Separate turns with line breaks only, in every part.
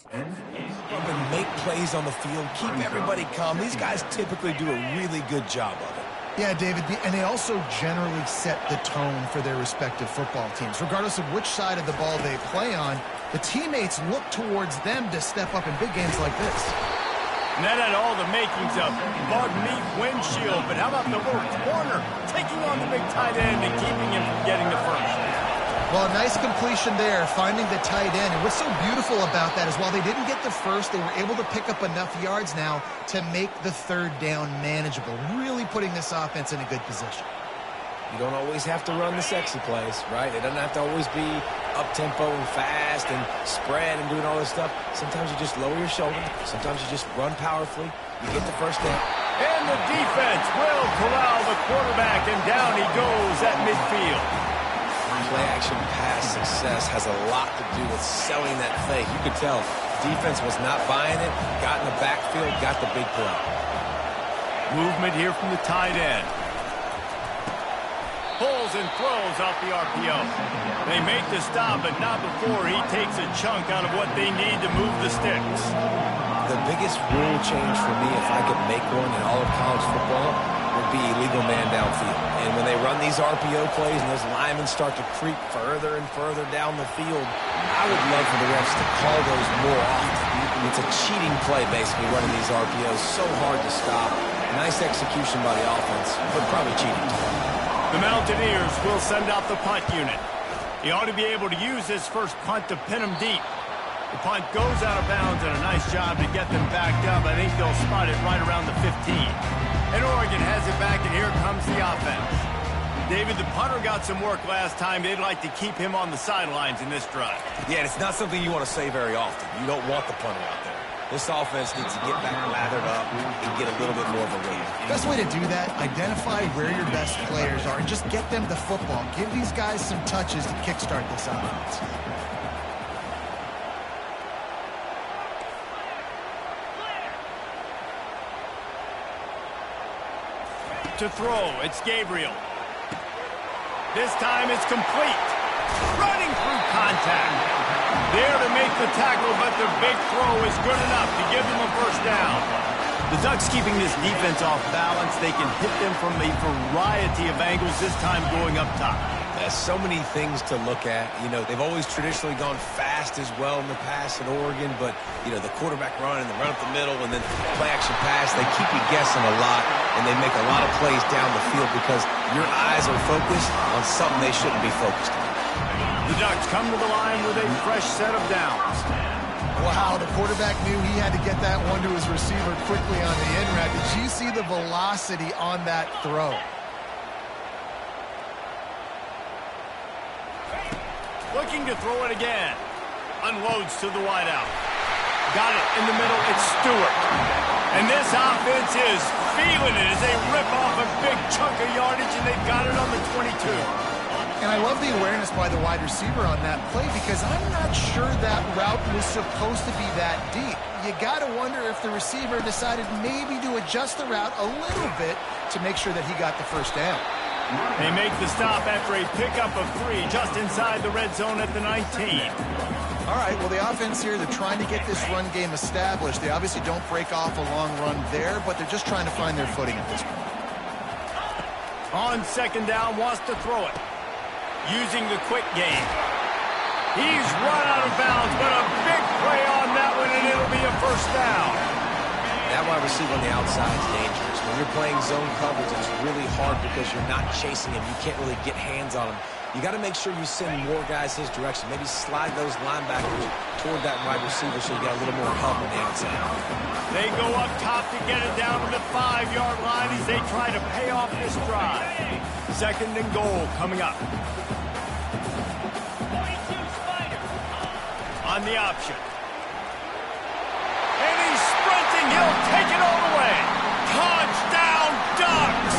Up and make plays on the field, keep everybody calm. These guys typically do a really good job of it.
Yeah, David, and they also generally set the tone for their respective football teams. Regardless of which side of the ball they play on, the teammates look towards them to step up in big games like this.
And that had all the makings of bug meat windshield, but how about the little corner taking on the big tight end and keeping him from getting the first?
Well, a nice completion there, finding the tight end. And what's so beautiful about that is while they didn't get the first, they were able to pick up enough yards now to make the third down manageable, really putting this offense in a good position.
You don't always have to run the sexy plays, right? It doesn't have to always be up-tempo and fast and spread and doing all this stuff. Sometimes you just lower your shoulder. Sometimes you just run powerfully. You get the first down.
And the defense will corral the quarterback, and down he goes at midfield.
Play-action pass success has a lot to do with selling that fake. You could tell defense was not buying it, got in the backfield, got the big play.
Movement here from the tight end. Pulls and throws off the RPO. They make the stop, but not before he takes a chunk out of what they need to move the sticks.
The biggest rule change for me, if I could make one in all of college football, would be illegal man downfield. And when they run these RPO plays and those linemen start to creep further and further down the field, I would love for the refs to call those more often. It's a cheating play, basically, running these RPOs. So hard to stop. Nice execution by the offense, but probably cheating too.
The Mountaineers will send out the punt unit. He ought to be able to use his first punt to pin him deep. The punt goes out of bounds, and a nice job to get them backed up. I think they'll spot it right around the 15. And Oregon has it back, and here comes the offense. David, the punter got some work last time. They'd like to keep him on the sidelines in this drive.
Yeah, and it's not something you want to say very often. You don't want the punter out there. This offense needs to get back lathered up and get a little bit more of a lead.
Best way to do that, identify where your best players are and just get them the football. Give these guys some touches to kickstart this offense.
To throw, it's Gabriel. This time it's complete. Running through contact. There to make the tackle, but the big throw is good enough to give them a first down. The Ducks keeping this defense off balance. They can hit them from a variety of angles, this time going up top.
There's so many things to look at. You know, they've always traditionally gone fast as well in the past at Oregon, but, you know, the quarterback run and the run up the middle and then play-action pass, they keep you guessing a lot, and they make a lot of plays down the field because your eyes are focused on something they shouldn't be focused on.
The Ducks come to the line with a fresh set of downs.
Wow, the quarterback knew he had to get that one to his receiver quickly on the in route. Did you see the velocity on that throw?
Looking to throw it again. Unloads to the wideout. Got it in the middle. It's Stewart. And this offense is feeling it as they rip off a big chunk of yardage, and they've got it on the 22.
And I love the awareness by the wide receiver on that play because I'm not sure that route was supposed to be that deep. You got to wonder if the receiver decided maybe to adjust the route a little bit to make sure that he got the first down.
They make the stop after a pickup of 3 just inside the red zone at the 19.
All right, well, the offense here, they're trying to get this run game established. They obviously don't break off a long run there, but they're just trying to find their footing at this point.
On second down, wants to throw it. Using the quick game. He's run out of bounds, but a big play on that one, and it'll be a first down.
That wide receiver on the outside is dangerous. When you're playing zone coverage, it's really hard because you're not chasing him. You can't really get hands on him. You got to make sure you send more guys his direction. Maybe slide those linebackers toward that wide receiver so you got a little more help on the outside.
They go up top to get it down to the 5-yard line as they try to pay off this drive. Second and goal coming up. On the option. And he's sprinting. He'll take it all the way. Touchdown, Ducks!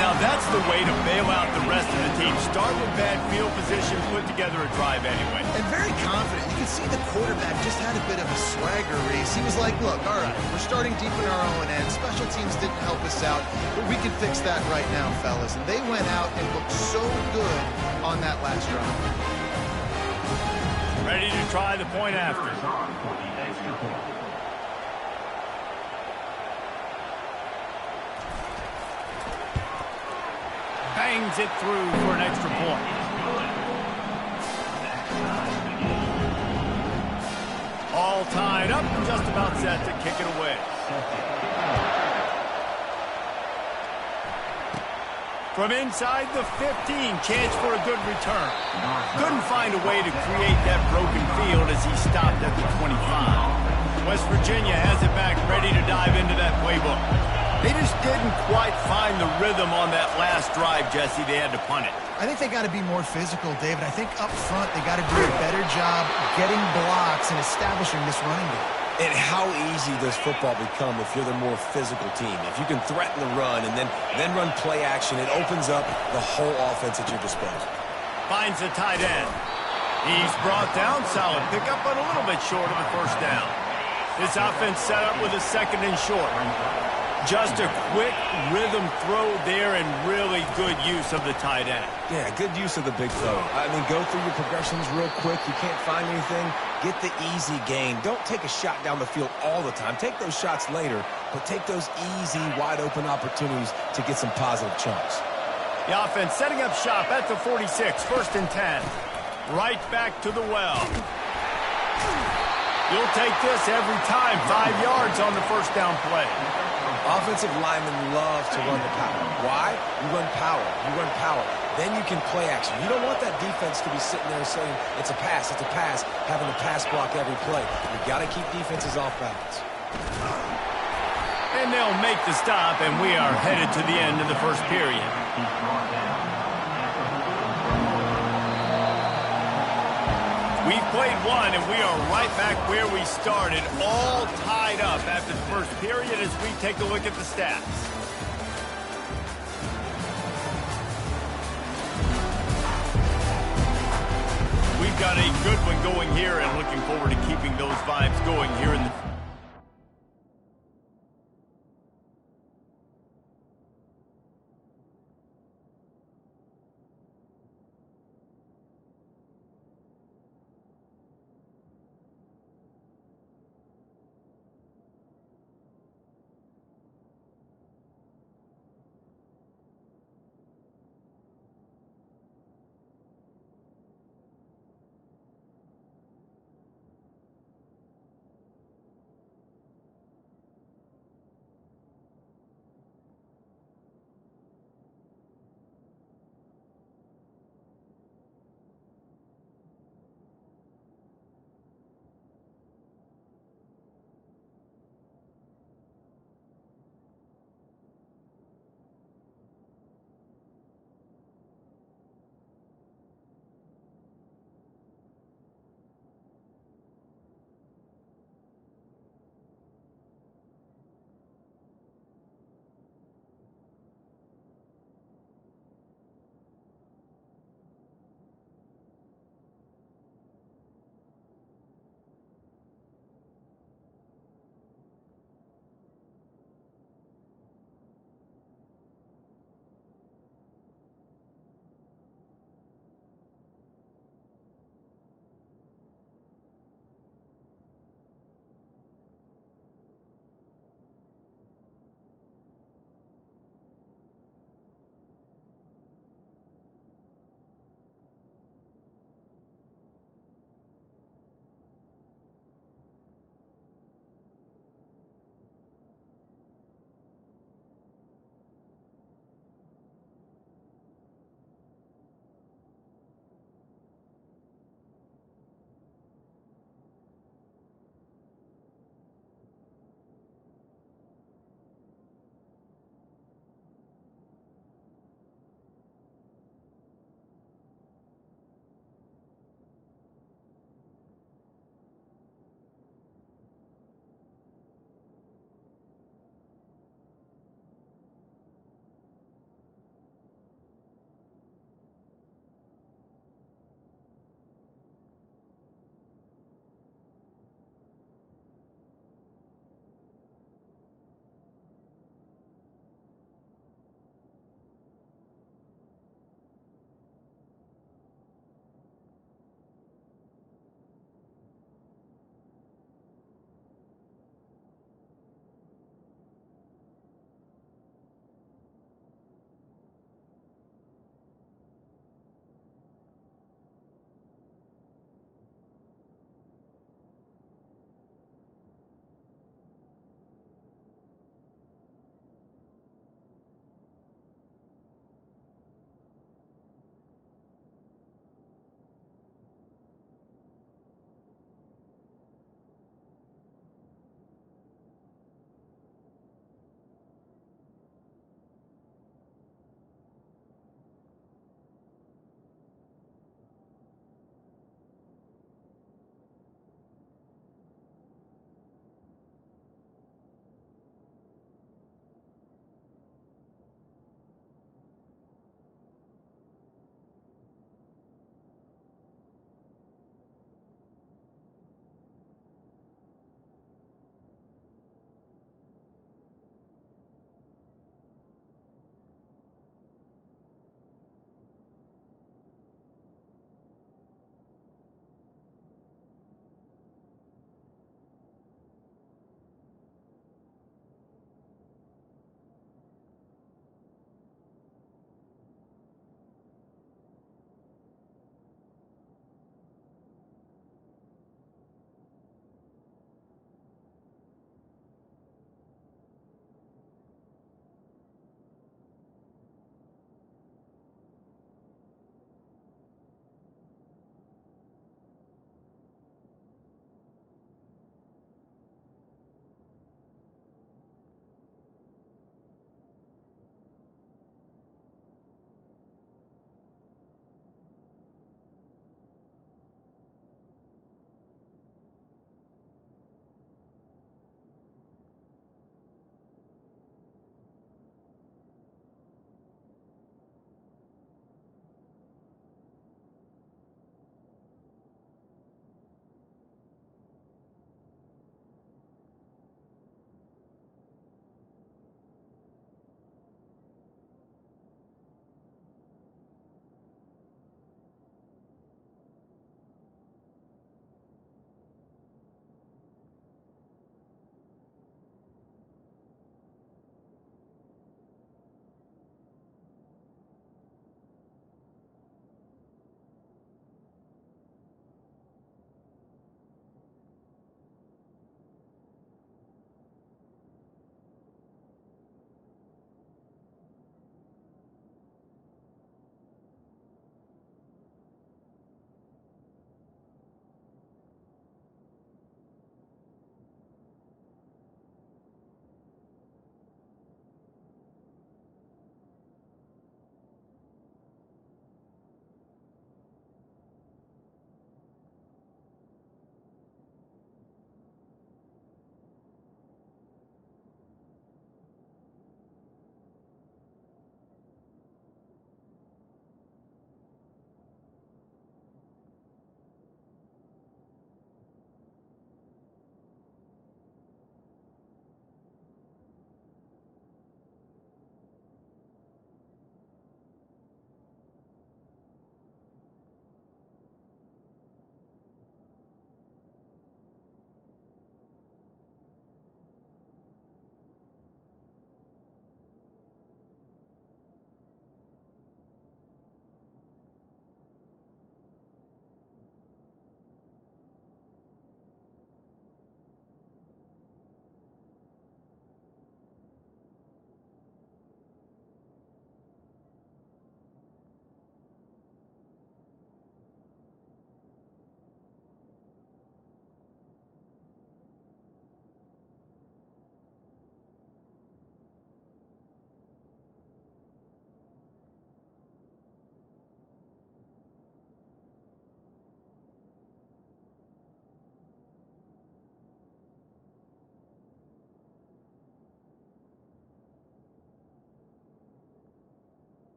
Now that's the way to bail out the rest of the team. Start with bad field position, put together a drive anyway.
And very confident. You can see the quarterback just had a bit of a swagger race. He was like, look, all right, we're starting deep in our own end. Special teams didn't help us out, but we can fix that right now, fellas. And they went out and looked so good on that last drive.
Ready to try the point after. Bangs it through for an extra point. All tied up, just about set to kick it away. From inside the 15, chance for a good return. Couldn't find a way to create that broken field as he stopped at the 25. West Virginia has it back, ready to dive into that playbook. They just didn't quite find the rhythm on that last drive, Jesse. They had to punt it.
I think they got to be more physical, David. I think up front they got to do a better job getting blocks and establishing this running game.
And how easy does football become if you're the more physical team? If you can threaten the run and then run play action, it opens up the whole offense at your disposal.
Finds the tight end. He's brought down. Solid pickup, but a little bit short of the first down. This offense set up with a second and short. Just a quick rhythm throw there and really good use of the tight end.
Yeah, good use of the big throw. I mean, go through your progressions real quick. You can't find anything. Get the easy gain. Don't take a shot down the field all the time. Take those shots later, but take those easy, wide-open opportunities to get some positive chunks.
The offense setting up shop at the 46, 1st and 10. Right back to the well. You'll take this every time. 5 yards on the first down play.
Offensive linemen love to run the power. Why? You run power. You run power. Then you can play action. You don't want that defense to be sitting there saying, it's a pass, having to pass block every play. You've got to keep defenses off balance.
And they'll make the stop, and we are headed to the end of the first period. We've played one, and we are right back where we started, all tied up after the first period as we take a look at the stats. We've got a good one going here, and looking forward to keeping those vibes going here in the...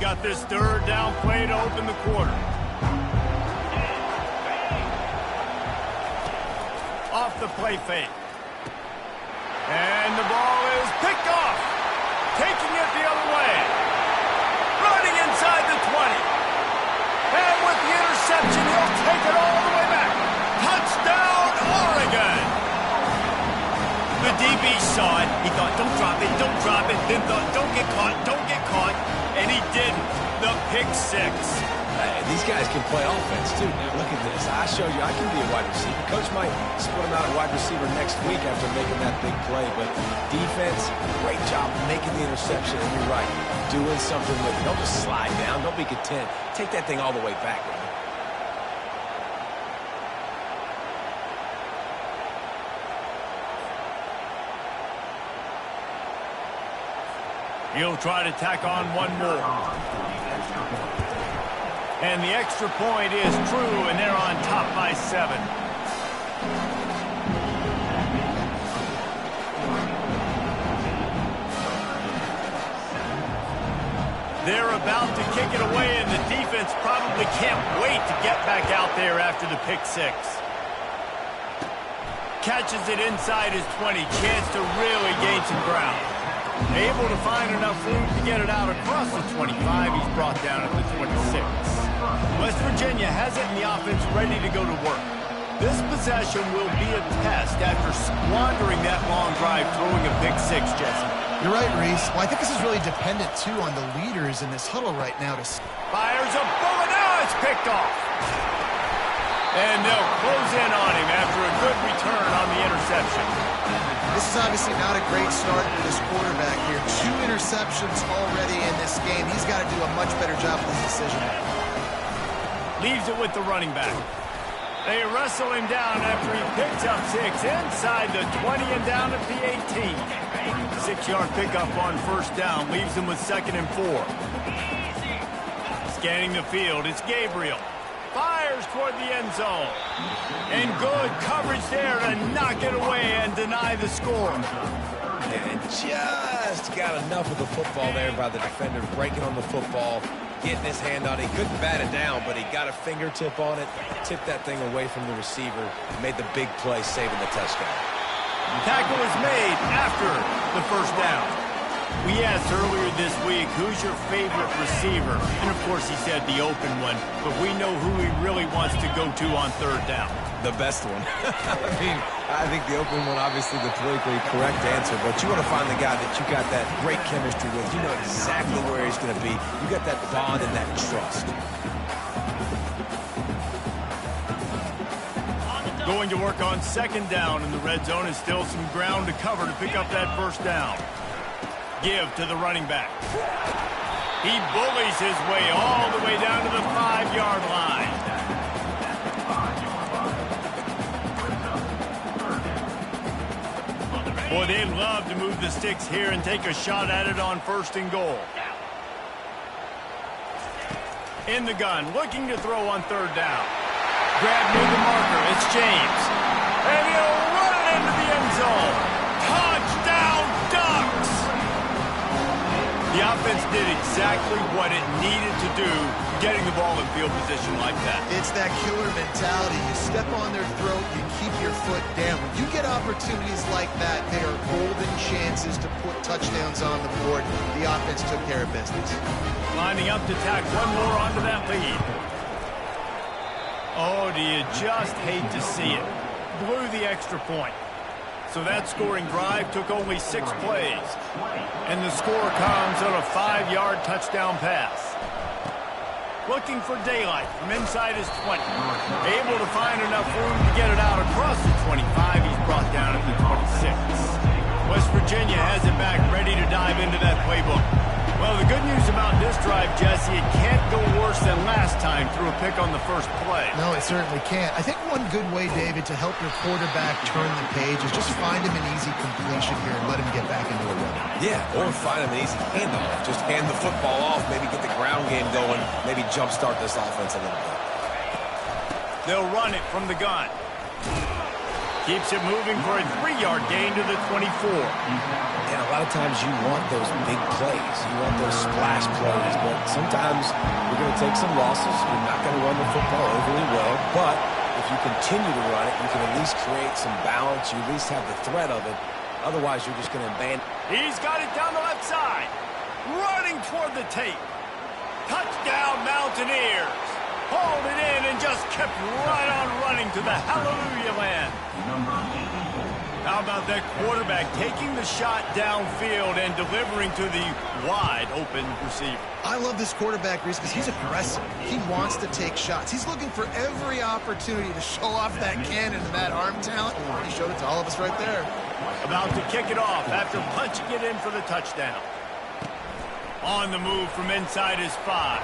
They've got this third down play to open the quarter. Off the play fake. And the ball is picked off. Taking it the other way. Running inside the 20. And with the interception, he'll take it all the way back. Touchdown, Oregon. The DB saw it. He thought, don't drop it, don't drop it. Then thought, don't get caught, don't get caught. And he didn't. The pick six.
Hey, these guys can play offense, too. Now, look at this. I showed you I can be a wide receiver. Coach might split him out at wide receiver next week after making that big play. But defense, great job making the interception. And you're right, doing something with it. Don't just slide down. Don't be content. Take that thing all the way back, man.
He'll try to tack on one more. And the extra point is true, and they're on top by 7. They're about to kick it away, and the defense probably can't wait to get back out there after the pick six. Catches it inside his 20. Chance to really gain some ground. Able to find enough room to get it out across the 25. He's brought down at the 26. West Virginia has it in the offense ready to go to work. This possession will be a test after squandering that long drive throwing a pick six, Jesse.
You're right, Reese. Well, I think this is really dependent, too, on the leaders in this huddle right now.
Fires a bullet. Now it's picked off. And they'll close in on him after a good return on the interception.
This is obviously not a great start for this quarterback here. 2 interceptions already in this game. He's got to do a much better job with his decision.
Leaves it with the running back. They wrestle him down after he picks up 6 inside the 20 and down at the 18. 6-yard pickup on first down leaves him with 2nd and 4. Scanning the field, it's Gabriel. Fires toward the end zone. And good coverage there to knock it away and deny the score.
And just got enough of the football there by the defender, breaking on the football, getting his hand on it. He couldn't bat it down, but he got a fingertip on it, tipped that thing away from the receiver, made the big play, saving the touchdown.
Tackle is made after the first down. We asked earlier this week, who's your favorite receiver? And, of course, he said the open one, but we know who he really wants to go to on third down.
The best one. I think the open one, obviously the politically correct answer, but you want to find the guy that you got that great chemistry with. You know exactly where he's going to be. You got that bond and that trust.
Going to work on 2nd down in the red zone, and still some ground to cover to pick up that first down. Give to the running back. He bullies his way all the way down to the 5-yard line. Boy, they'd love to move the sticks here and take a shot at it on 1st and goal. In the gun, looking to throw on 3rd down. Grab near the marker, it's James. And he'll run it into the end zone. Touchdown, Ducks! The offense did exactly what it needed to do, getting the ball in field position like that.
It's that killer mentality. You step on their throat, you keep your foot down. When you get opportunities like that, they are golden chances to put touchdowns on the board. The offense took care of business.
Lining up to tack one more onto that lead. Oh, do you just hate to see it? Blew the extra point. So that scoring drive took only 6 plays. And the score comes on a 5-yard touchdown pass. Looking for daylight from inside his 20. Able to find enough room to get it out across the 25. He's brought down at the 26. West Virginia has it back, ready to dive into that playbook. Well, the good news about this drive, Jesse, it can't go worse than last time through a pick on the first play.
No, it certainly can't. I think one good way, David, to help your quarterback turn the page is just find him an easy completion here and let him get back into a run.
Yeah, or find him an easy handoff. Just hand the football off, maybe get the ground game going, maybe jumpstart this offense a little bit.
They'll run it from the gun. Keeps it moving for a 3-yard gain to the 24.
And a lot of times you want those big plays. You want those splash plays. But sometimes you're going to take some losses. You're not going to run the football overly well. But if you continue to run it, you can at least create some balance. You at least have the threat of it. Otherwise, you're just going to abandon.
He's got it down the left side. Running toward the tape. Touchdown, Mountaineers. Hauled it in and just kept right on running to the hallelujah land. How about that quarterback taking the shot downfield and delivering to the wide open receiver?
I love this quarterback, Reese, because he's aggressive. He wants to take shots. He's looking for every opportunity to show off that cannon and that arm talent. He showed it to all of us right there.
About to kick it off after punching it in for the touchdown. On the move from inside his 5.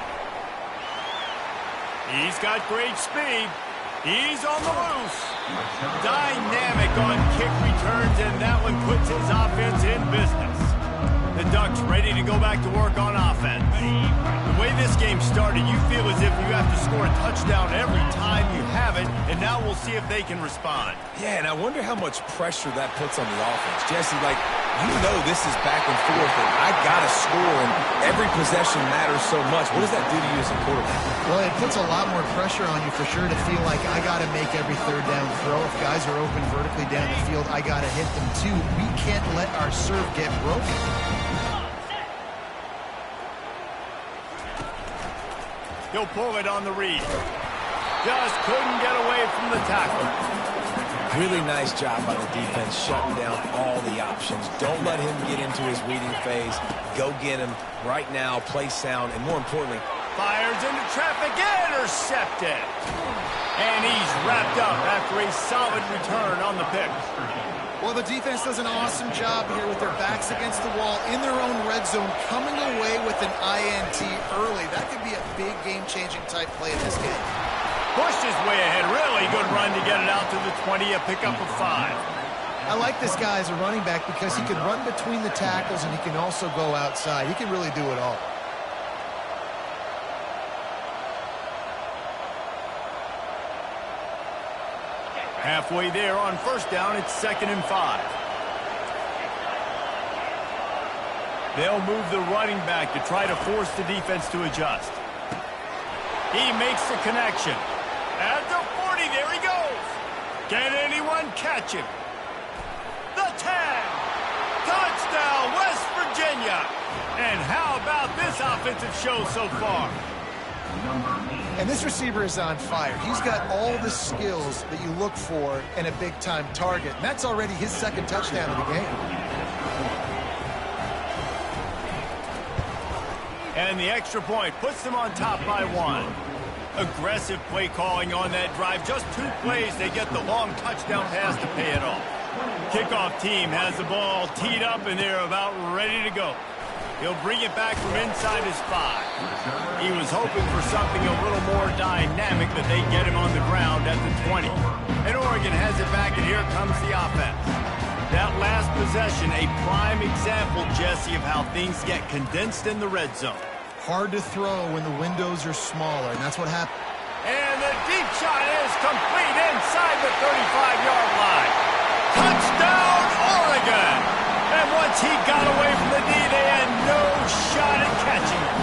He's got great speed. He's on the loose. Dynamic on kick returns, and that one puts his offense in business. The Ducks ready to go back to work on offense. The way this game started, you feel as if you have to score a touchdown every time you have it, and now we'll see if they can respond.
Yeah, and I wonder how much pressure that puts on the offense. Jesse, like, you know this is back and forth, and I got to score, and every possession matters so much. What does that do to you as a quarterback?
Well, it puts a lot more pressure on you for sure to feel like I got to make every third down throw. If guys are open vertically down the field, I got to hit them too. We can't let our serve get broken.
He'll pull it on the read. Just couldn't get away from the tackle.
Really nice job by the defense shutting down all the options. Don't let him get into his reading phase. Go get him right now, play sound, and more importantly,
fires into traffic, intercepted. And he's wrapped up after a solid return on the pick.
Well, the defense does an awesome job here with their backs against the wall in their own red zone, coming away with an INT early. That could be a big game-changing type play in this game.
Pushed his way ahead. Really good run to get it out to the 20, a pickup of 5.
I like this guy as a running back because he can run between the tackles and he can also go outside. He can really do it all.
Halfway there on first down, it's 2nd and 5. They'll move the running back to try to force the defense to adjust. He makes the connection. At the 40, there he goes. Can anyone catch him? The 10. Touchdown, West Virginia. And how about this offensive show so far?
And this receiver is on fire. He's got all the skills that you look for in a big-time target. And that's already his 2nd touchdown of the game.
And the extra point puts them on top by 1. Aggressive play calling on that drive. Just 2 plays, they get the long touchdown pass to pay it off. Kickoff team has the ball teed up, and they're about ready to go. He'll bring it back from inside his 5. He was hoping for something a little more dynamic, but they get him on the ground at the 20. And Oregon has it back, and here comes the offense. That last possession, a prime example, Jesse, of how things get condensed in the red zone.
Hard to throw when the windows are smaller, and that's what happened.
And the deep shot is complete inside the 35-yard line. Touchdown, Oregon! And once he got away from the knee, they had no shot at catching him.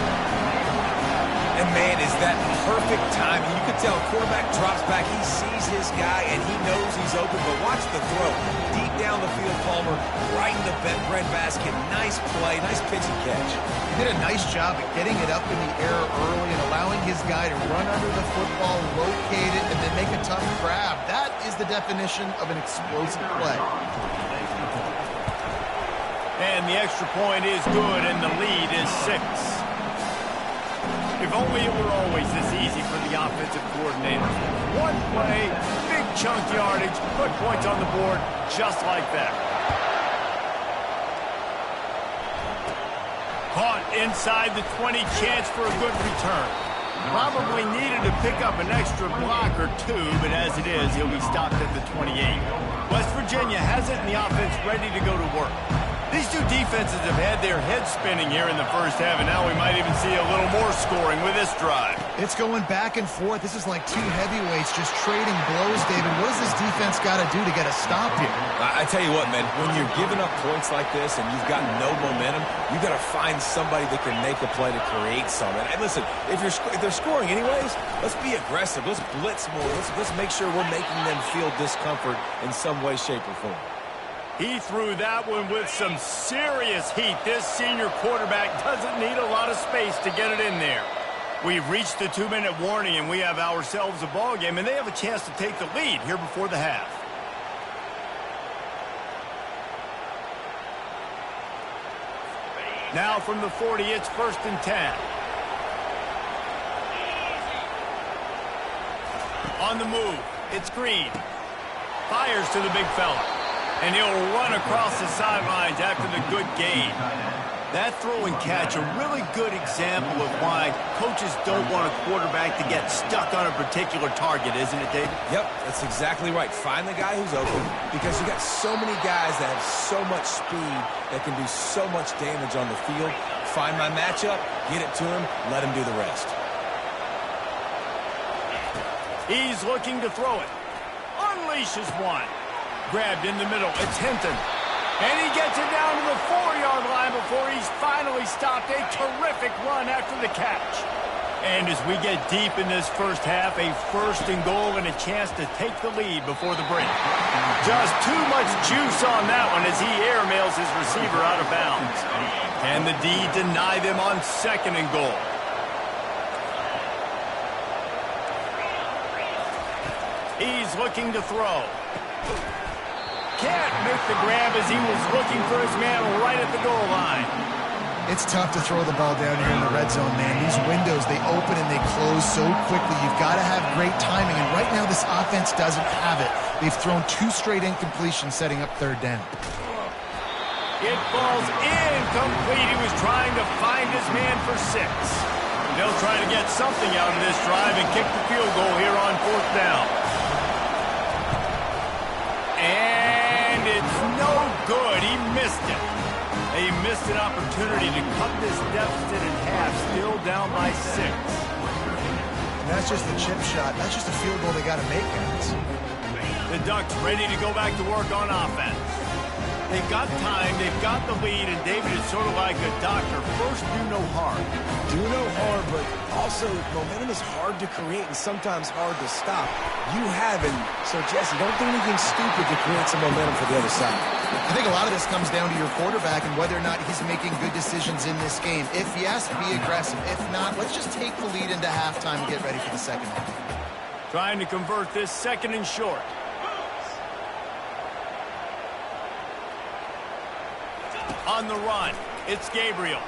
and man, is that perfect timing. You can tell quarterback drops back, he sees his guy, and he knows he's open, but watch the throw. Deep down the field, Palmer, right in the breadbasket. Nice play, nice pitch and catch.
He did a nice job at getting it up in the air early and allowing his guy to run under the football, locate it, and then make a tough grab. That is the definition of an explosive play.
And the extra point is good, and the lead is 6. If only it were always this easy for the offensive coordinator. One play, big chunk yardage, put points on the board just like that. Caught inside the 20, chance for a good return. Probably needed to pick up an extra block or two, but as it is, he'll be stopped at the 28. West Virginia has it, and the offense ready to go to work. These two defenses have had their heads spinning here in the first half, and now we might even see a little more scoring with this drive.
It's going back and forth. This is like two heavyweights just trading blows, David. What does this defense got to do to get a stop here?
I tell you what, man, when you're giving up points like this and you've got no momentum, you got to find somebody that can make a play to create something. And listen, if they're scoring anyways, let's be aggressive. Let's blitz more. Let's make sure we're making them feel discomfort in some way, shape, or form.
He threw that one with some serious heat. This senior quarterback doesn't need a lot of space to get it in there. We've reached the 2-minute warning, and we have ourselves a ball game, and they have a chance to take the lead here before the half. Now from the 40, it's 1st and 10. On the move, it's Green. Fires to the big fella. And he'll run across the sidelines after the good gain. That throw and catch, a really good example of why coaches don't want a quarterback to get stuck on a particular target, isn't it, David?
Yep, that's exactly right. Find the guy who's open, because you got so many guys that have so much speed that can do so much damage on the field. Find my matchup, get it to him, let him do the rest.
He's looking to throw it. Unleashes one. Grabbed in the middle. It's Hinton. And he gets it down to the 4-yard line before he's finally stopped. A terrific run after the catch. And as we get deep in this first half, a 1st and goal and a chance to take the lead before the break. Just too much juice on that one as he airmails his receiver out of bounds. Can the D deny them on 2nd and goal? He's looking to throw. Can't make the grab as he was looking for his man right at the goal line.
It's tough to throw the ball down here in the red zone, man. These windows, they open and they close so quickly. You've got to have great timing, and right now this offense doesn't have it. They've thrown 2 straight incompletions setting up 3rd down.
It falls incomplete. He was trying to find his man for 6. They'll try to get something out of this drive and kick the field goal here on 4th down. And it's no good. He missed it. He missed an opportunity to cut this deficit in half, still down by 6.
And that's just the chip shot. That's just a field goal they got to make, guys.
The Ducks ready to go back to work on offense. They've got time, they've got the lead, and David is sort of like a doctor. First, do no harm.
Do no harm, but also momentum is hard to create and sometimes hard to stop. You haven't, so Jesse, don't do anything stupid to create some momentum for the other side.
I think a lot of this comes down to your quarterback and whether or not he's making good decisions in this game. If yes, be aggressive. If not, let's just take the lead into halftime and get ready for the second half.
Trying to convert this 2nd and short. On the run, it's Gabriel.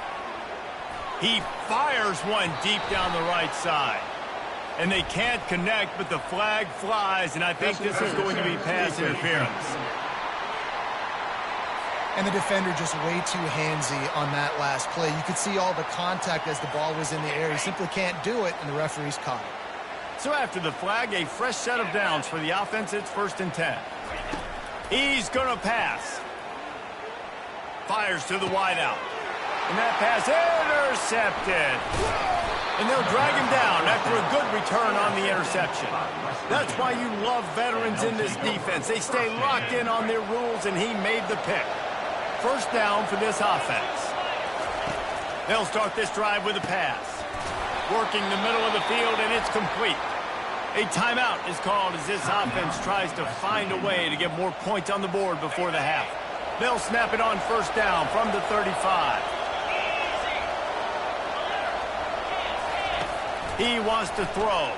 He fires one deep down the right side. And they can't connect, but the flag flies, and I think this is going to be pass interference.
And the defender just way too handsy on that last play. You could see all the contact as the ball was in the air. He simply can't do it, and the referee's caught it.
So after the flag, a fresh set of downs for the offense. It's 1st and 10. He's going to pass. Fires to the wideout. And that pass intercepted. And they'll drag him down after a good return on the interception. That's why you love veterans in this defense. They stay locked in on their rules, and he made the pick. 1st down for this offense. They'll start this drive with a pass. Working the middle of the field, and it's complete. A timeout is called as this offense tries to find a way to get more points on the board before the half. They'll snap it on 1st down from the 35. He wants to throw.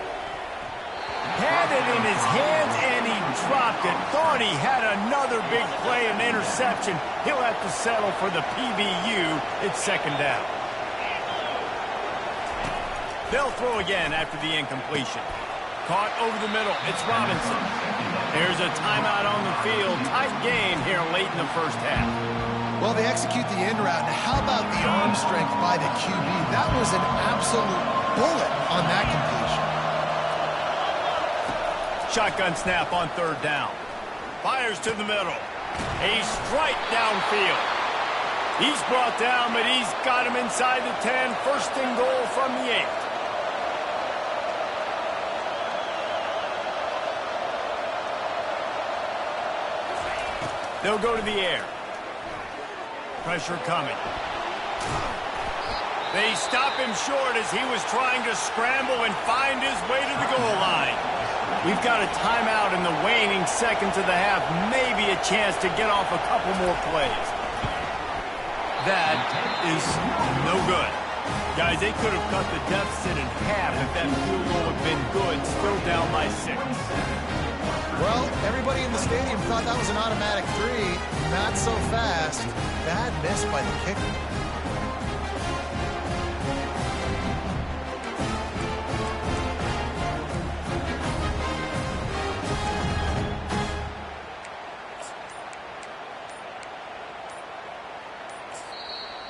Had it in his hands, and he dropped it. Thought he had another big play, an interception. He'll have to settle for the PBU. It's 2nd down. They'll throw again after the incompletion. Caught over the middle. It's Robinson. There's a timeout on the field. Tight game here late in the first half.
Well, they execute the in route. Now, how about the arm strength by the QB? That was an absolute bullet on that completion.
Shotgun snap on 3rd down. Fires to the middle. A strike downfield. He's brought down, but he's got him inside the 10. First and goal from the 8. They'll go to the air. Pressure coming. They stop him short as he was trying to scramble and find his way to the goal line. We've got a timeout in the waning seconds of the half. Maybe a chance to get off a couple more plays. That is no good. Guys, they could have cut the deficit in half if that field goal had been good. Still down by 6.
Well, everybody in the stadium thought that was an automatic 3. Not so fast. Bad miss by the kicker.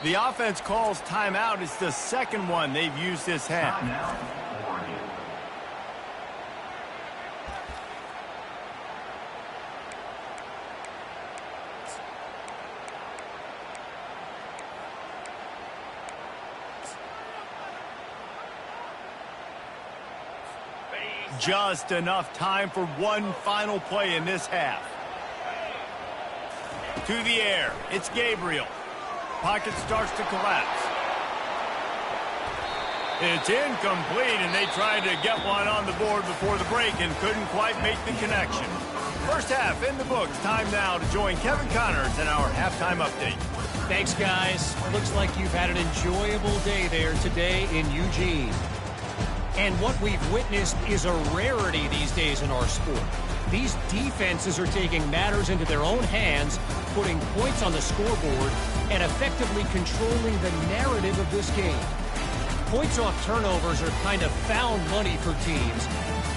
The offense calls timeout. It's the second one they've used this half. Just enough time for one final play in this half. To the air. It's Gabriel. Pocket starts to collapse. It's incomplete, and they tried to get one on the board before the break and couldn't quite make the connection. First half in the books. Time now to join Kevin Connors in our halftime update.
Thanks, guys. Looks like you've had an enjoyable day there today in Eugene. And what we've witnessed is a rarity these days in our sport. These defenses are taking matters into their own hands, putting points on the scoreboard, and effectively controlling the narrative of this game. Points off turnovers are kind of found money for teams,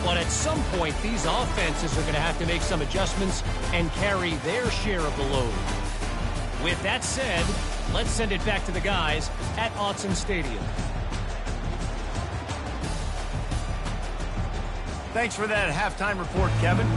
but at some point, these offenses are going to have to make some adjustments and carry their share of the load. With that said, let's send it back to the guys at Autzen Stadium.
Thanks for that halftime report, Kevin.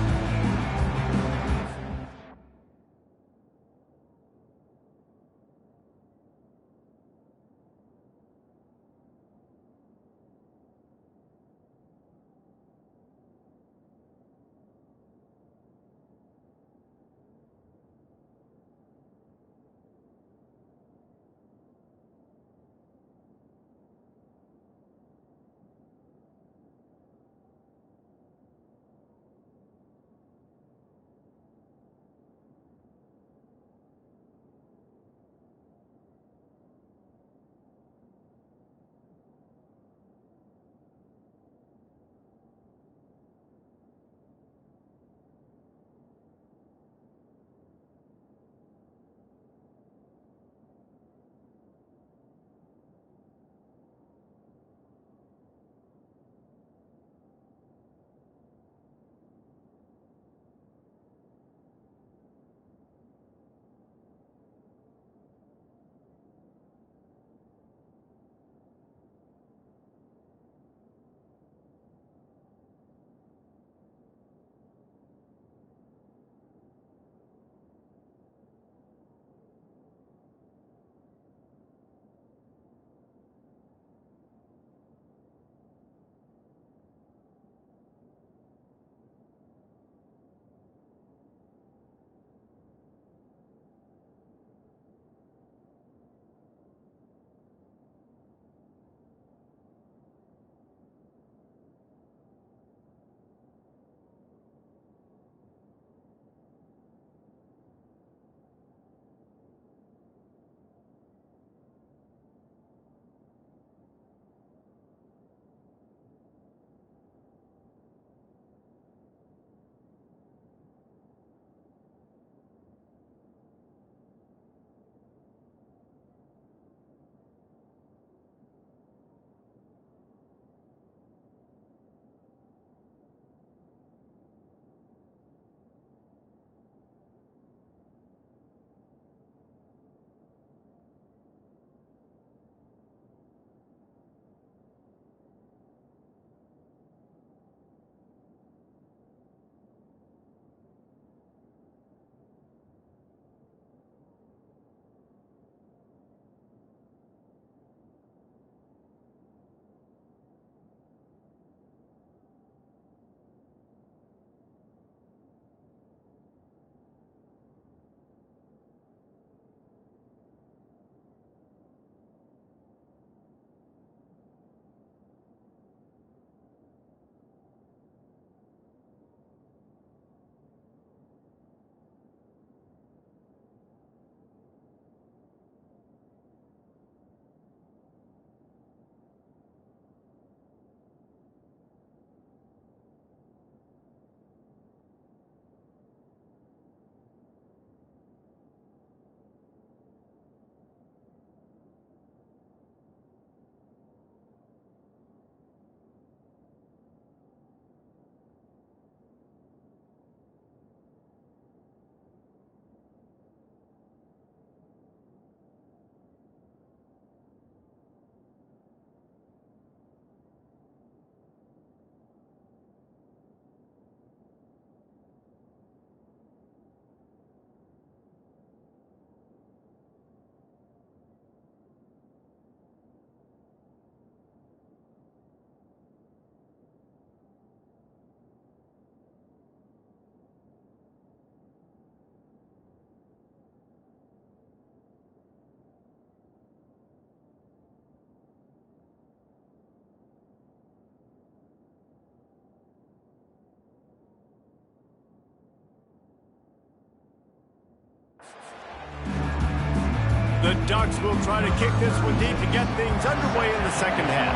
Ducks will try to kick this one deep to get things underway in the second half.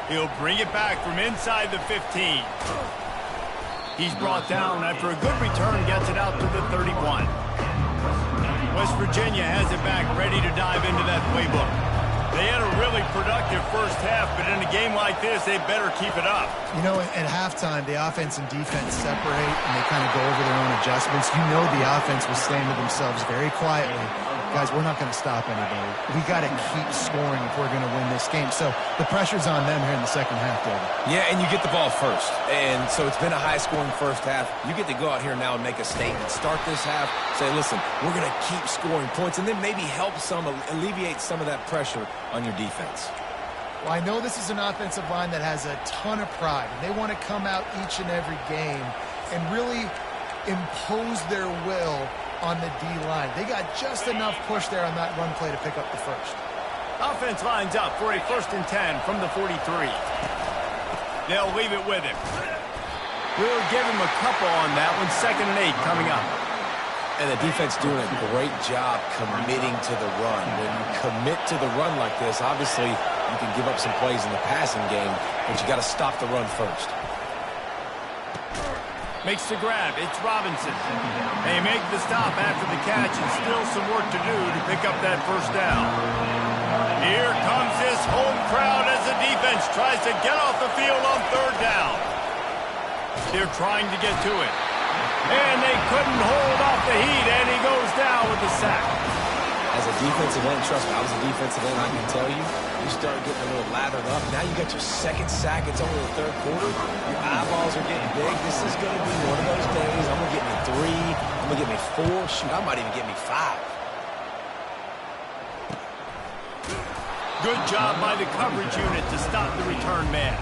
He'll bring it back from inside the 15. He's brought down after a good return, gets it out to the 31. West Virginia has it back, ready to dive into that playbook. They had a really productive first half, but in a game like this, they better keep it up.
You know, at halftime, the offense and defense separate, and they kind of go over their own adjustments. You know the offense was saying to themselves very quietly, guys, we're not going to stop anybody. We got to keep scoring if we're going to win this game. So the pressure's on them here in the second half, David.
Yeah, and you get the ball first. And so it's been a high-scoring first half. You get to go out here now and make a statement. Start this half, say, listen, we're going to keep scoring points, and then maybe help alleviate some of that pressure on your defense.
Well, I know this is an offensive line that has a ton of pride. And they want to come out each and every game and really impose their will on the D-line. They got just enough push there on that run play to pick up the first.
Offense lines up for a 1st and 10 from the 43. They'll leave it with him. We'll give him a couple on that one. 2nd and 8 coming up.
And the defense doing a great job committing to the run. When you commit to the run like this, obviously you can give up some plays in the passing game, but you got to stop the run first.
Makes the grab. It's Robinson. They make the stop after the catch, and still some work to do to pick up that first down. Here comes this home crowd as the defense tries to get off the field on 3rd down. They're trying to get to it. And they couldn't hold off the heat, and he goes down with the sack.
As a defensive end, trust me, I was a defensive end, I can tell you, you start getting a little lathered up. Now you got your 2nd sack. It's only the 3rd quarter. Your eyeballs are getting big. This is going to be one of those days. I'm going to get me 3. I'm going to get me 4. Shoot, I might even get me 5.
Good job by the coverage unit to stop the return man.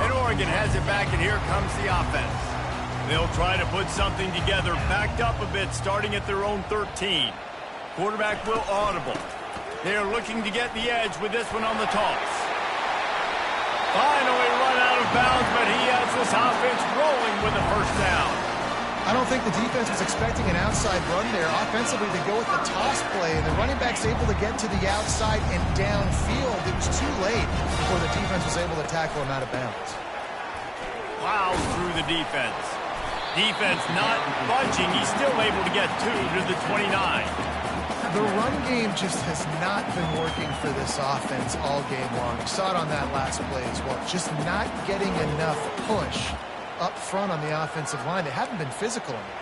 And Oregon has it back, and here comes the offense. They'll try to put something together, backed up a bit, starting at their own 13. Quarterback will audible. They're looking to get the edge with this one on the toss. Finally run out of bounds, but he has this offense rolling with the first down.
I don't think the defense was expecting an outside run there. Offensively, they go with the toss play, and the running back's able to get to the outside and downfield. It was too late before the defense was able to tackle him out of bounds.
Plows through the defense. Defense not budging. He's still able to get 2 to the 29.
The run game just has not been working for this offense all game long. We saw it on that last play as well. Just not getting enough push up front on the offensive line. They haven't been physical enough.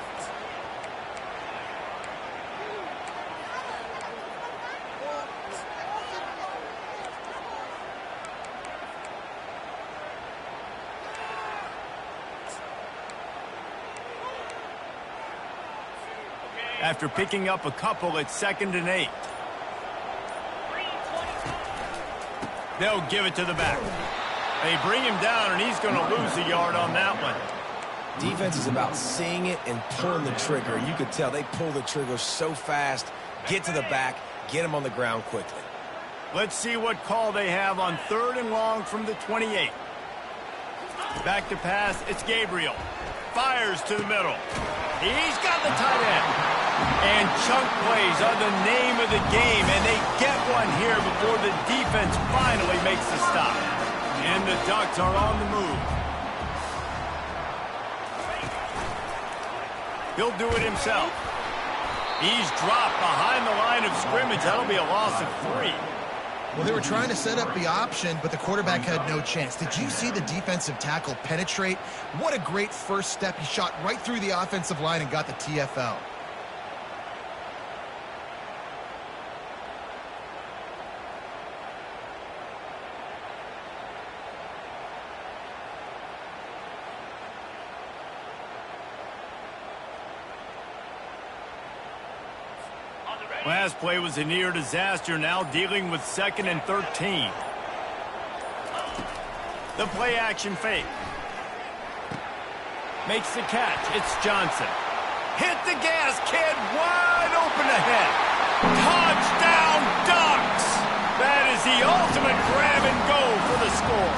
After picking up a couple at 2nd and 8. They'll give it to the back. They bring him down, and he's going to lose a yard on that one.
Defense is about seeing it and pulling the trigger. You could tell they pull the trigger so fast, get to the back, get him on the ground quickly.
Let's see what call they have on 3rd and long from the 28. Back to pass, it's Gabriel. Fires to the middle. He's got the tight end. And chunk plays are the name of the game, and they get one here before the defense finally makes the stop. And the Ducks are on the move. He'll do it himself. He's dropped behind the line of scrimmage. That'll be a loss of 3.
Well, they were trying to set up the option, but the quarterback had no chance. Did you see the defensive tackle penetrate? What a great first step. He shot right through the offensive line and got the TFL.
Last play was a near disaster, now dealing with 2nd and 13. The play action fake. Makes the catch. It's Johnson. Hit the gas, kid. Wide open ahead. Touchdown, Ducks. That is the ultimate grab and go for the score.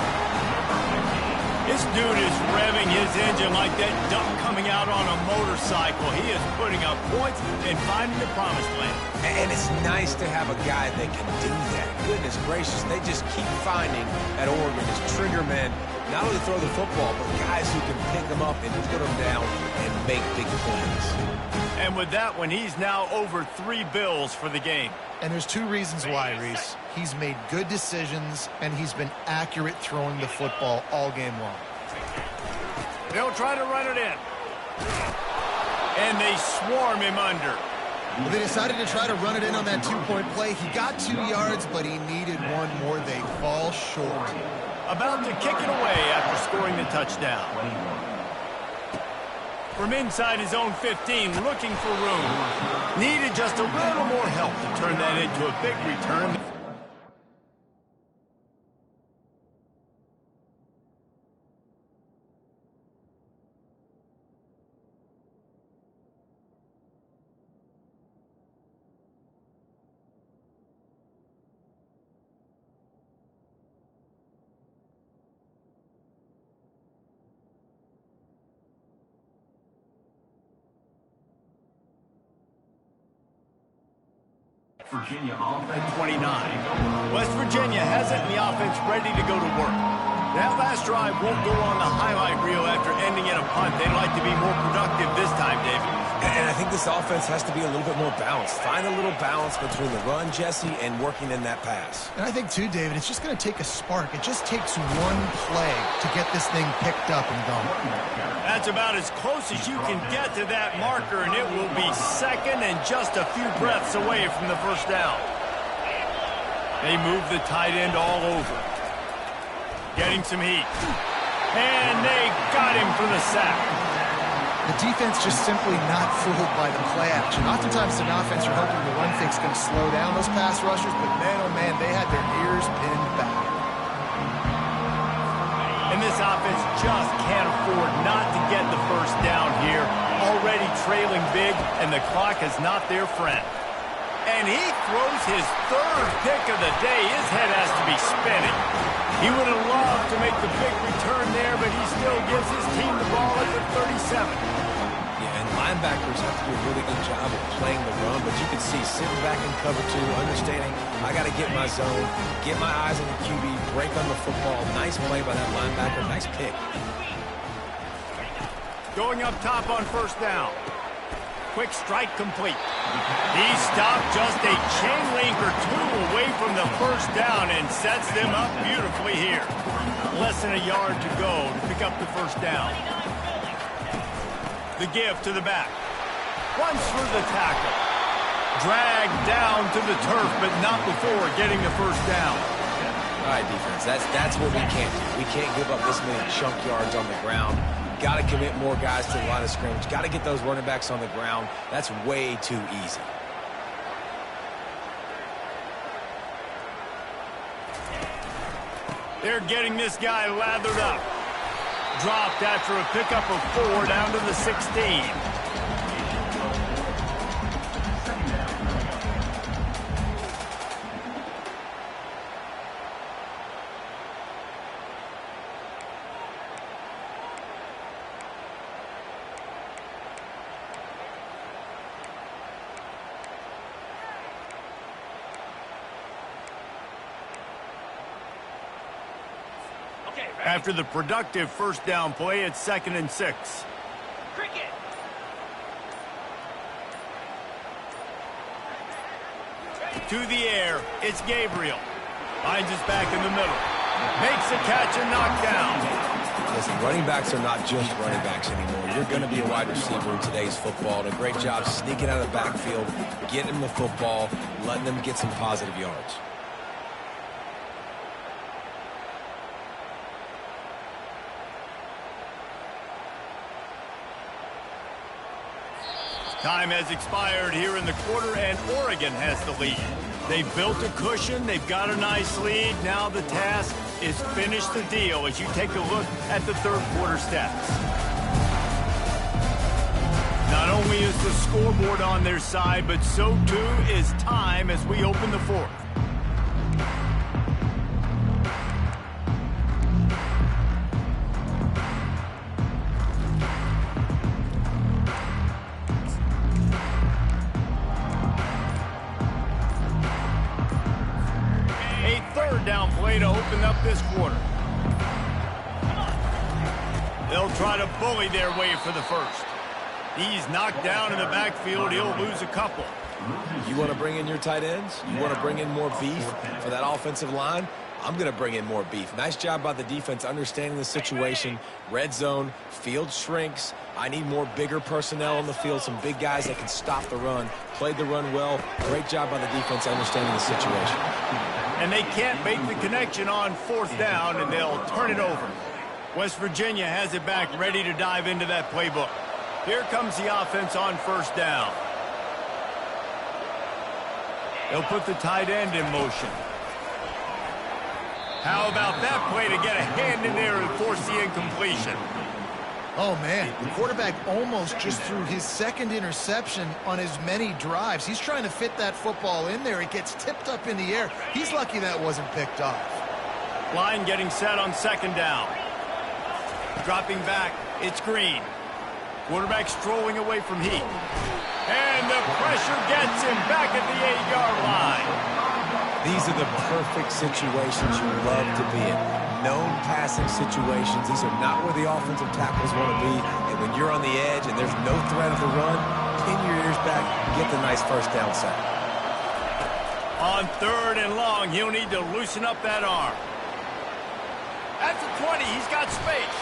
This dude is revving his engine like that duck coming out on a motorcycle. He is putting up points and finding the promised land.
And it's nice to have a guy that can do that. Goodness gracious, they just keep finding at Oregon as trigger men, not only throw the football, but guys who can pick them up and put them down and make big plays.
And with that one, he's now over 3 bills for the game.
And there's 2 reasons why, Reese. He's made good decisions, and he's been accurate throwing the football all game long.
They'll try to run it in. And they swarm him under.
Well, they decided to try to run it in on that 2-point play. He got 2 yards, but he needed 1 more. They fall short.
About to kick it away after scoring the touchdown. From inside his own 15, looking for room. Needed just a little more help to turn that into a big return.
Virginia offense
29. West Virginia has it in the offense ready to go to work. That last drive won't go on the highlight reel after ending in a punt. They'd like to be more productive this time, David.
And I think this offense has to be a little bit more balanced. Find a little balance between the run, Jesse, and working in that pass.
And I think, too, David, it's just going to take a spark. It just takes 1 play to get this thing picked up and going.
That's about as close as you can get to that marker, and it will be second and just a few breaths away from the first down. They move the tight end all over. Getting some heat. And they got him for the sack.
The defense just simply not fooled by the play action. Oftentimes, an offense are hoping the run fake's going to slow down those pass rushers, but man, oh man, they had their ears pinned back.
And this offense just can't afford not to get the first down here. Already trailing big, and the clock is not their friend. And he throws his 3rd pick of the day. His head has to be spinning. He would have loved to make the big return there, but he still gives his team the ball at the 37.
Yeah, and linebackers have to do a really good job of playing the run, but you can see sitting back in cover 2, understanding I got to get my zone, get my eyes on the QB, break on the football. Nice play by that linebacker. Nice pick.
Going up top on first down. Quick strike complete. He stopped just a chain link or 2 away from the first down and sets them up beautifully here. Less than a yard to go to pick up the first down. The give to the back. Runs through the tackle. Dragged down to the turf, but not before getting the first down.
All right, defense, that's what we can't do. We can't give up this many chunk yards on the ground. Got to commit more guys to the line of scrimmage. Got to get those running backs on the ground. That's way too easy.
They're getting this guy lathered up. Dropped after a pickup of 4 down to the 16. After the productive first down play, it's 2nd and 6.
Cricket.
To the air, it's Gabriel. Finds his back in the middle. Makes a catch and knockdown.
Listen, running backs are not just running backs anymore. You're going to be a wide receiver in today's football. And a great job sneaking out of the backfield, getting them the football, letting them get some positive yards.
Time has expired here in the quarter, and Oregon has the lead. They've built a cushion. They've got a nice lead. Now the task is finish the deal as you take a look at the 3rd quarter stats. Not only is the scoreboard on their side, but so too is time as we open the 4th. third down play to open up this quarter. They'll try to bully their way for the first. He's knocked down in the backfield. He'll lose a couple.
You want to bring in your tight ends? You want to bring in more beef for that offensive line? I'm going to bring in more beef. Nice job by the defense understanding the situation. Red zone, field shrinks. I need more bigger personnel on the field, some big guys that can stop the run. Played the run well. Great job by the defense understanding the situation.
And they can't make the connection on fourth down, and they'll turn it over. West Virginia has it back ready to dive into that playbook. Here comes the offense on first down. They'll put the tight end in motion. How about that play to get a hand in there and force the incompletion?
Oh, man, the quarterback almost just threw his second interception on as many drives. He's trying to fit that football in there. It gets tipped up in the air. He's lucky that wasn't picked off.
Line getting set on second down. Dropping back, it's Green. Quarterback strolling away from Heat. And the pressure gets him back at the 8-yard line.
These are the perfect situations you love to be in. Known passing situations. These are not where the offensive tackles want to be. And when you're on the edge and there's no threat of the run, pin your ears back and get the nice first down sack.
On third and long, he'll need to loosen up that arm. At the 20, he's got space.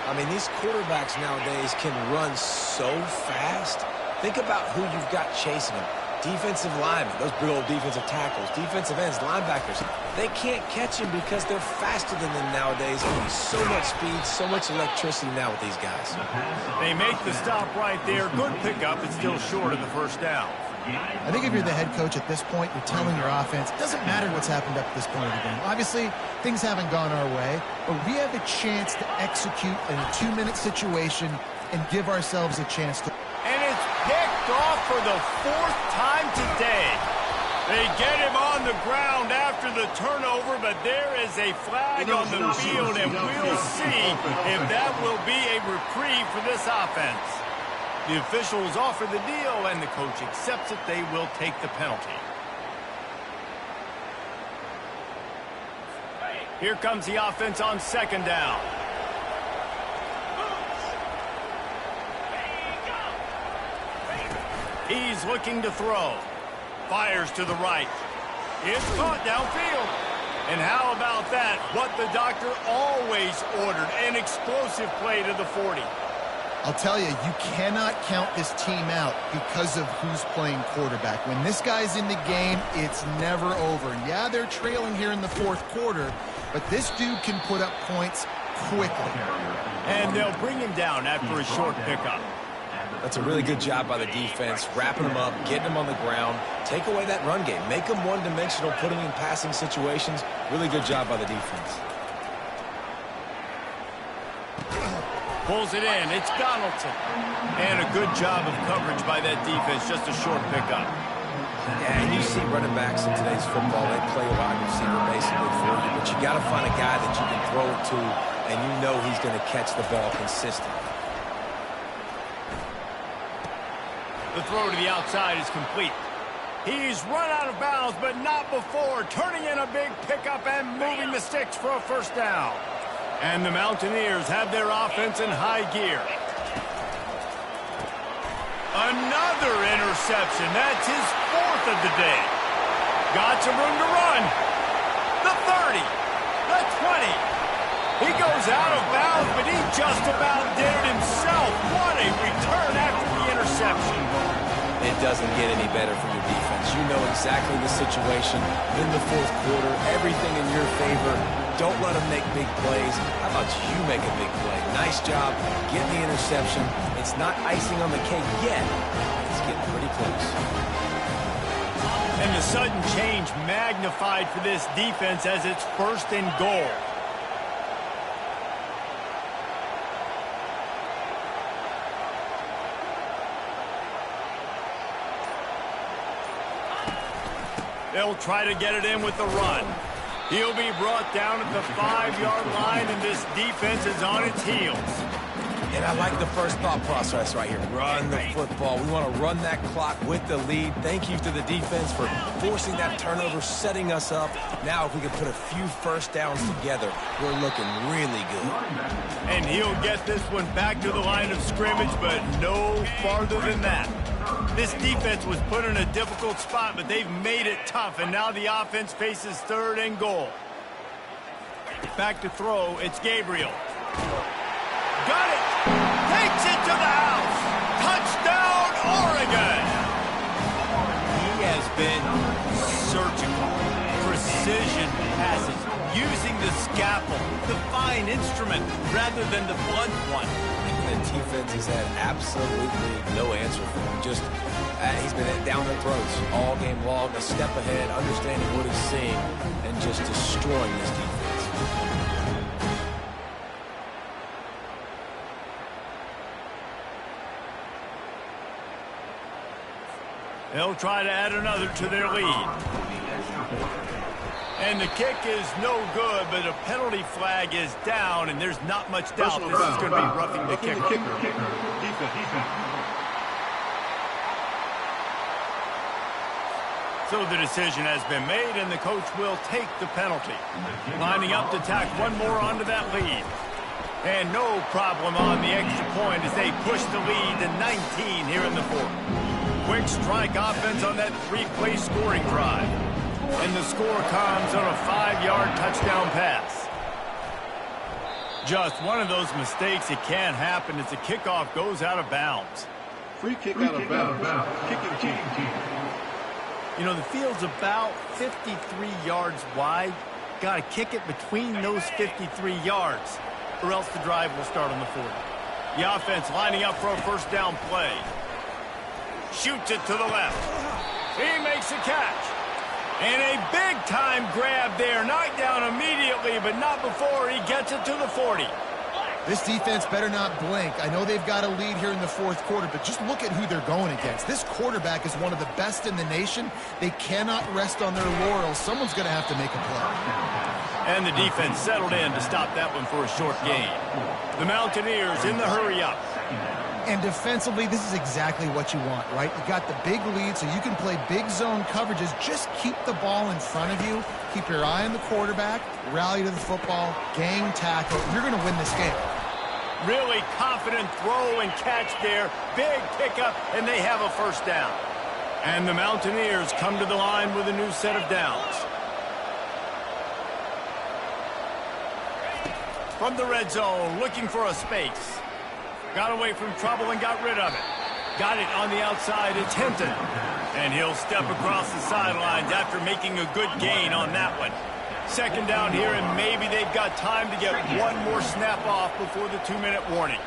I mean, these quarterbacks nowadays can run so fast. Think about who you've got chasing them. Defensive linemen, those big old defensive tackles, defensive ends, linebackers. They can't catch him because they're faster than them nowadays. And so much speed, so much electricity now with these guys.
They make the stop right there. Good pickup. It's still short of the first down.
I think if you're the head coach at this point, you're telling your offense, it doesn't matter what's happened up to this point of the game. Obviously, things haven't gone our way, but we have a chance to execute in a 2-minute situation and give ourselves a chance to...
And it's picked off for the 4th time today. They get him on the ground after the turnover, but there is a flag on the field, and we'll see if that will be a reprieve for this offense. The officials offer the deal, and the coach accepts it. They will take the penalty. Here comes the offense on second down. He's looking to throw. Fires to the right. It's caught downfield. And how about that? What the doctor always ordered, an explosive play to the 40.
I'll tell you, you cannot count this team out because of who's playing quarterback. When this guy's in the game, it's never over. And yeah, they're trailing here in the 4th quarter, but this dude can put up points quickly.
And they'll bring him down after a short pickup.
That's a really good job by the defense, wrapping them up, getting them on the ground. Take away that run game. Make them one-dimensional, put them in passing situations. Really good job by the defense.
Pulls it in. It's Donaldson. And a good job of coverage by that defense. Just a short pickup.
Yeah, and you see running backs in today's football, they play a wide receiver basically for you, but you got to find a guy that you can throw it to, and you know he's going to catch the ball consistently.
The throw to the outside is complete. He's run out of bounds, but not before turning in a big pickup and moving the sticks for a first down. And the Mountaineers have their offense in high gear. Another interception. That's his 4th of the day. Got some room to run. The 30. The 20. He goes out of bounds, but he just about did it himself. What a return after the interception.
It doesn't get any better for your defense. You know exactly the situation in the 4th quarter. Everything in your favor. Don't let them make big plays. How about you make a big play? Nice job getting the interception. It's not icing on the cake yet. It's getting pretty close.
And the sudden change magnified for this defense as it's 1st and goal. They'll try to get it in with the run. He'll be brought down at the 5-yard line, and this defense is on its heels.
And I like the first thought process right here. Run the football. We want to run that clock with the lead. Thank you to the defense for forcing that turnover, setting us up. Now if we can put a few first downs together, we're looking really good.
And he'll get this one back to the line of scrimmage, but no farther than that. This defense was put in a difficult spot, but they've made it tough, and now the offense faces 3rd and goal. Back to throw, it's Gabriel. Got it! Takes it to the house! Touchdown, Oregon! He has been surgical. Precision passes, using the scalpel, the fine instrument, rather than the blunt one.
The defense has had absolutely no answer for him. Just, he's been down their throats all game long, a step ahead, understanding what he's seeing, and just destroying this defense.
They'll try to add another to their lead. And the kick is no good, but a penalty flag is down, and there's not much doubt this is going to be roughing the kicker. So the decision has been made, and the coach will take the penalty. Lining up to tack one more onto that lead. And no problem on the extra point as they push the lead to 19 here in the 4th. Quick strike offense on that 3-play scoring drive. And the score comes on a 5-yard touchdown pass. Just one of those mistakes that can happen as the kickoff goes out of bounds.
Free kick out of bounds. Kicking team.
You know, the field's about 53 yards wide. Got to kick it between those 53 yards, or else the drive will start on the 40. The offense lining up for a first down play. Shoots it to the left. He makes a catch. And a big-time grab there. Knocked down immediately, but not before he gets it to the 40.
This defense better not blink. I know they've got a lead here in the 4th quarter, but just look at who they're going against. This quarterback is one of the best in the nation. They cannot rest on their laurels. Someone's going to have to make a play.
And the defense settled in to stop that one for a short gain. The Mountaineers in the hurry-up.
And defensively, this is exactly what you want, right? You got the big lead, so you can play big zone coverages. Just keep the ball in front of you. Keep your eye on the quarterback. Rally to the football. Gang tackle. You're going to win this game.
Really confident throw and catch there. Big pickup, and they have a first down. And the Mountaineers come to the line with a new set of downs. From the red zone, looking for a space. Got away from trouble and got rid of it. Got it on the outside. It's Hinton. And he'll step across the sidelines after making a good gain on that one. Second down here, and maybe they've got time to get one more snap off before the 2-minute warning.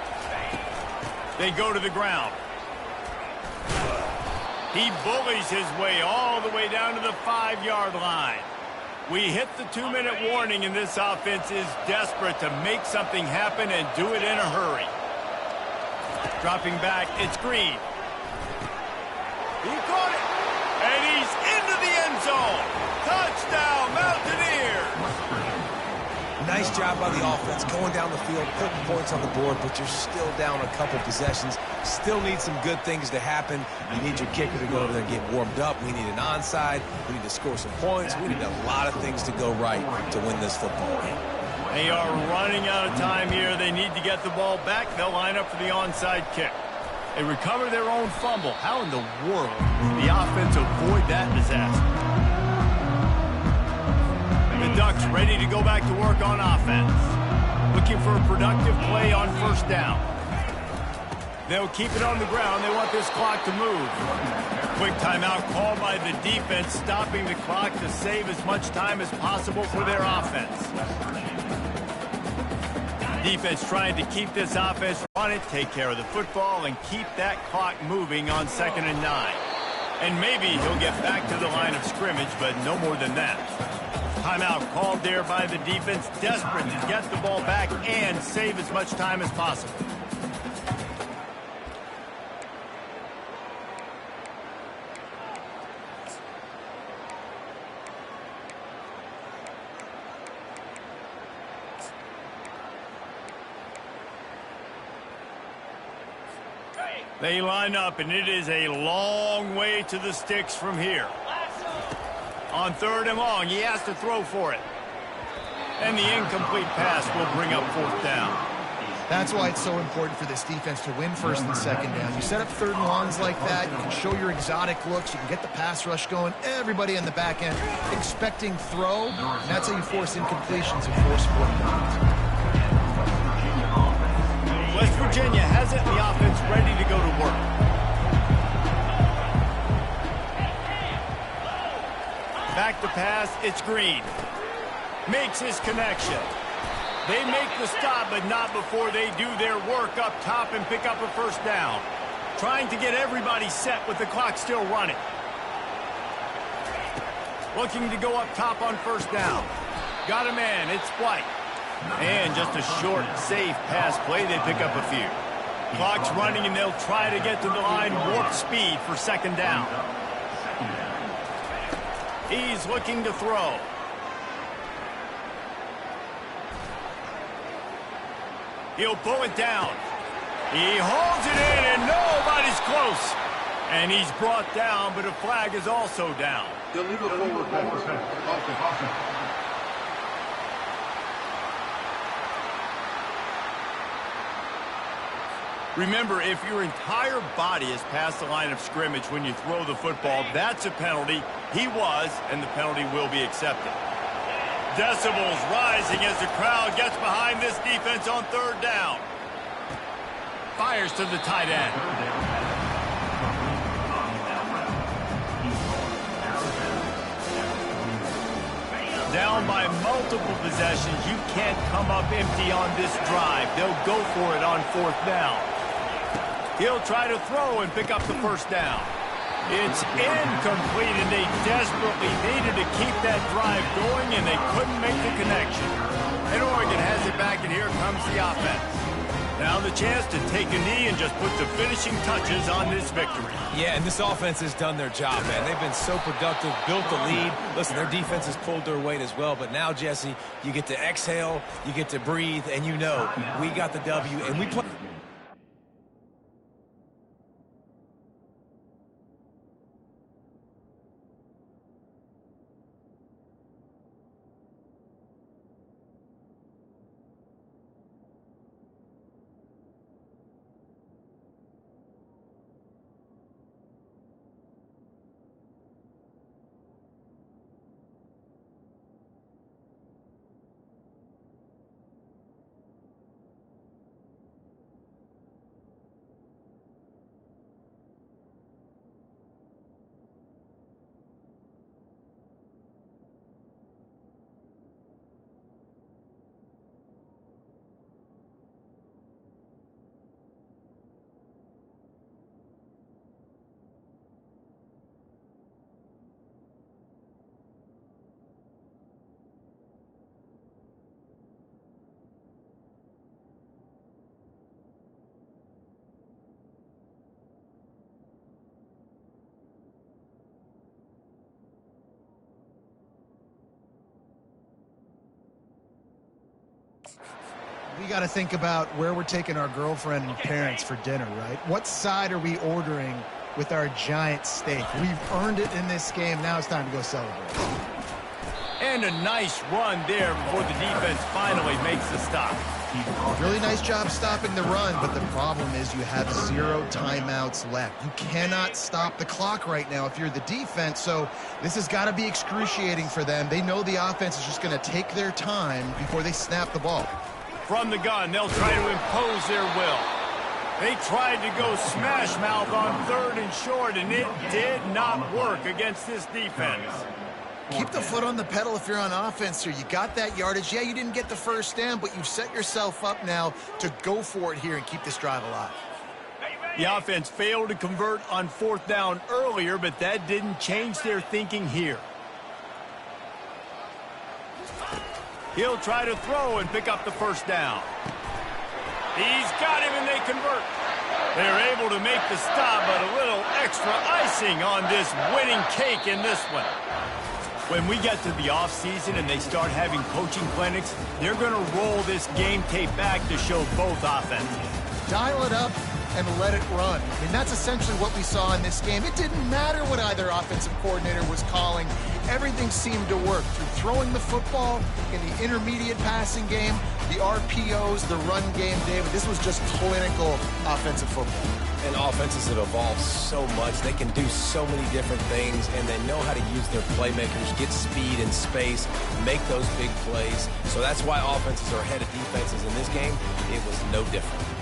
They go to the ground. He bullies his way all the way down to the 5-yard line. We hit the 2-minute warning, and this offense is desperate to make something happen and do it in a hurry. Dropping back, it's Green. He caught it, and he's into the end zone. Touchdown, Mountaineers!
Nice job by the offense, going down the field, putting points on the board, but you're still down a couple possessions. Still need some good things to happen. You need your kicker to go over there and get warmed up. We need an onside. We need to score some points. We need a lot of things to go right to win this football game.
They are running out of time here. They need to get the ball back. They'll line up for the onside kick. They recover their own fumble. How in the world did the offense avoid that disaster? The Ducks ready to go back to work on offense. Looking for a productive play on first down. They'll keep it on the ground. They want this clock to move. Quick timeout called by the defense, stopping the clock to save as much time as possible for their offense. Defense trying to keep this offense on it, take care of the football, and keep that clock moving on 2nd and 9. And maybe he'll get back to the line of scrimmage, but no more than that. Timeout called there by the defense, desperate to get the ball back and save as much time as possible. They line up, and it is a long way to the sticks from here. On 3rd and long, he has to throw for it. And the incomplete pass will bring up 4th down.
That's why it's so important for this defense to win 1st and 2nd down. You set up 3rd and longs like that, you can show your exotic looks, you can get the pass rush going, everybody on the back end expecting throw, and that's how you force incompletions and force 4th downs.
West Virginia has it, and the offense ready to go to work. Back to pass, it's Green. Makes his connection. They make the stop, but not before they do their work up top and pick up a 1st down. Trying to get everybody set with the clock still running. Looking to go up top on 1st down. Got a man, it's White. And just a short, safe pass play, they pick up a few. Clock's running, and they'll try to get to the line, warp speed for 2nd down. He's looking to throw. He'll pull it down. He holds it in, and nobody's close. And he's brought down, but a flag is also down.
Illegal forward pass.
Remember, if your entire body is past the line of scrimmage when you throw the football, that's a penalty. He was, and the penalty will be accepted. Decibels rising as the crowd gets behind this defense on 3rd down. Fires to the tight end. Down by multiple possessions, you can't come up empty on this drive. They'll go for it on 4th down. He'll try to throw and pick up the 1st down. It's incomplete, and they desperately needed to keep that drive going, and they couldn't make the connection. And Oregon has it back, and here comes the offense. Now the chance to take a knee and just put the finishing touches on this victory.
Yeah, and this offense has done their job, man. They've been so productive, built the lead. Listen, their defense has pulled their weight as well, but now, Jesse, you get to exhale, you get to breathe, and you know we got the W, and we play.
We got to think about where we're taking our girlfriend and parents for dinner, right? What side are we ordering with our giant steak? We've earned it in this game. Now it's time to go celebrate.
And a nice run there before the defense finally makes the stop.
Really nice job stopping the run, but the problem is you have 0 timeouts left. You cannot stop the clock right now if you're the defense, so this has got to be excruciating for them. They know the offense is just going to take their time before they snap the ball.
From the gun, they'll try to impose their will. They tried to go smash mouth on 3rd and short, and it did not work against this defense.
Keep the foot on the pedal if you're on offense here. You got that yardage. Yeah, you didn't get the 1st down, but you've set yourself up now to go for it here and keep this drive alive.
The offense failed to convert on 4th down earlier, but that didn't change their thinking here. He'll try to throw and pick up the 1st down. He's got him, and they convert. They're able to make the stop, but a little extra icing on this winning cake in this one. When we get to the offseason and they start having coaching clinics, they're going to roll this game tape back to show both offenses.
Dial it up, and let it run. I mean, that's essentially what we saw in this game. It didn't matter what either offensive coordinator was calling. Everything seemed to work through throwing the football in the intermediate passing game, the RPOs, the run game, David. This was just clinical offensive football.
And offenses have evolved so much. They can do so many different things, and they know how to use their playmakers, get speed and space, make those big plays. So that's why offenses are ahead of defenses in this game. It was no different.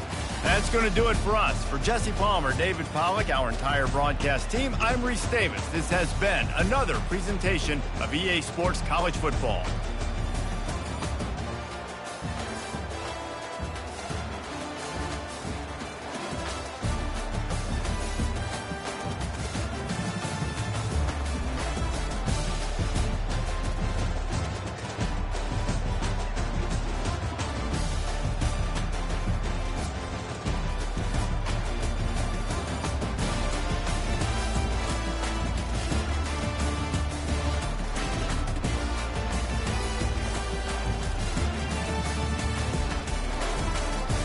That's going to do it for us. For Jesse Palmer, David Pollack, our entire broadcast team, I'm Reese Davis. This has been another presentation of EA Sports College Football.